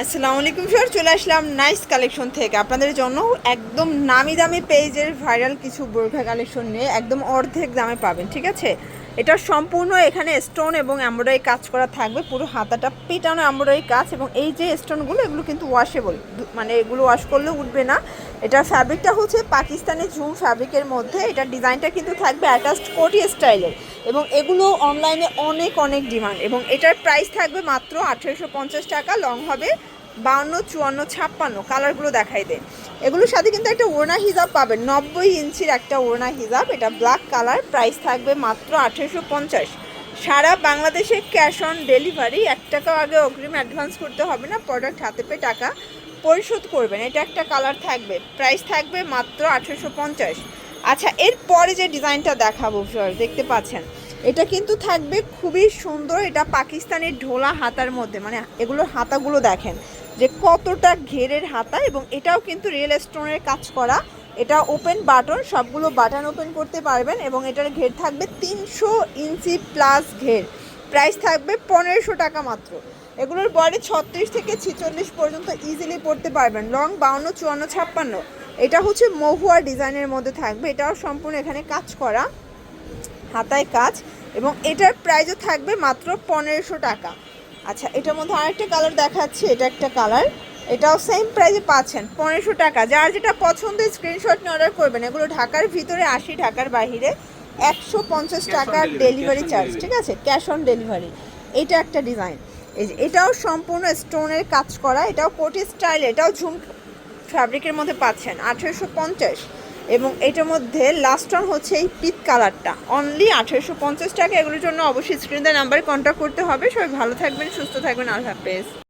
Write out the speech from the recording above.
আসসালামু আলাইকুম স্যার, চলে আসলাম নাইস কালেকশন থেকে আপনাদের জন্য একদম নামি দামি পেজের ভাইরাল কিছু বোরখা কালেকশন নিয়ে একদম অর্ধেক দামে পাবেন। ঠিক আছে, এটা সম্পূর্ণ এখানে স্টোন এবং এমব্রয়ডারি কাজ করা থাকবে, পুরো হাতাটা পেটানো এমব্রয়ডারি কাজ। এবং এই যে স্টোনগুলো এগুলো কিন্তু ওয়াশেবল, মানে এগুলো ওয়াশ করলেও উঠবে না। এটার ফ্যাব্রিকটা হচ্ছে পাকিস্তানি ঝুম ফ্যাব্রিকের মধ্যে। এটার ডিজাইনটা কিন্তু থাকবে অ্যাটাচড কোটি স্টাইলের এবং এগুলো অনলাইনে অনেক অনেক ডিমান্ড। এবং এটার প্রাইস থাকবে মাত্র 1850 টাকা। লং হবে 52, 54, 56। কালারগুলো দেখাই দেয়। এগুলোর সাথে কিন্তু একটা ওড়না হিজাব পাবেন, 90 ইঞ্চির একটা ওড়না হিজাব। এটা ব্ল্যাক কালার, প্রাইস থাকবে মাত্র 1850। সারা বাংলাদেশে ক্যাশ অন ডেলিভারি, 1 টাকাও আগে অগ্রিম অ্যাডভান্স করতে হবে না, প্রোডাক্ট হাতে পেয়ে টাকা পরিশোধ করবেন। এটা একটা কালার থাকবে, প্রাইস থাকবে মাত্র 1850। আচ্ছা, এরপরে যে ডিজাইনটা দেখাবো দেখতে পাচ্ছেন, এটা কিন্তু থাকবে খুবই সুন্দর। এটা পাকিস্তানের ঢোলা হাতার মধ্যে, মানে এগুলোর হাতাগুলো দেখেন যে কতটা ঘেরের হাতা। এবং এটাও কিন্তু রিয়েল স্টোনের কাজ করা। এটা ওপেন বাটন, সবগুলো বাটন ওপেন করতে পারবেন। এবং এটার ঘের থাকবে 300 ইঞ্চি প্লাস ঘের। প্রাইস থাকবে 1500 টাকা মাত্র। এগুলোর বডি 36 থেকে 46 পর্যন্ত ইজিলি পরতে পারবেন। লং 52, 54, 56। এটা হচ্ছে মহুয়া ডিজাইনের মধ্যে থাকবে। এটাও সম্পূর্ণ এখানে কাজ করা, হাতায় কাজ। এবং এটার প্রাইসও থাকবে মাত্র 1500 টাকা। আচ্ছা, এটার মধ্যে আরেকটা কালার দেখাচ্ছি, এটা একটা কালার, এটাও সেম প্রাইসে পাচ্ছেন 1500 টাকা। যার যেটা পছন্দ স্ক্রিনশট নিয়ে অর্ডার করবেন। এগুলো ঢাকার ভিতরে 80, ঢাকার বাইরে 150 টাকার ডেলিভারি চার্জ। ঠিক আছে, ক্যাশ অন ডেলিভারি। এটা একটা ডিজাইন, এই যে এটাও সম্পূর্ণ স্টোনের কাজ করা, এটাও কোটি স্টাইল, এটাও ঝুম ফ্যাব্রিকের মধ্যে পাচ্ছেন 1850। এবং এটার মধ্যে লাস্ট অন হচ্ছে এই পিট কালারটা, অনলি 1850 টাকা। এগুলোর জন্য অবশ্যই স্ক্রিন দেওয়া নাম্বারে কন্ট্যাক্ট করতে হবে। সবাই ভালো থাকবেন, সুস্থ থাকবেন, আল্লাহ হাফেজ।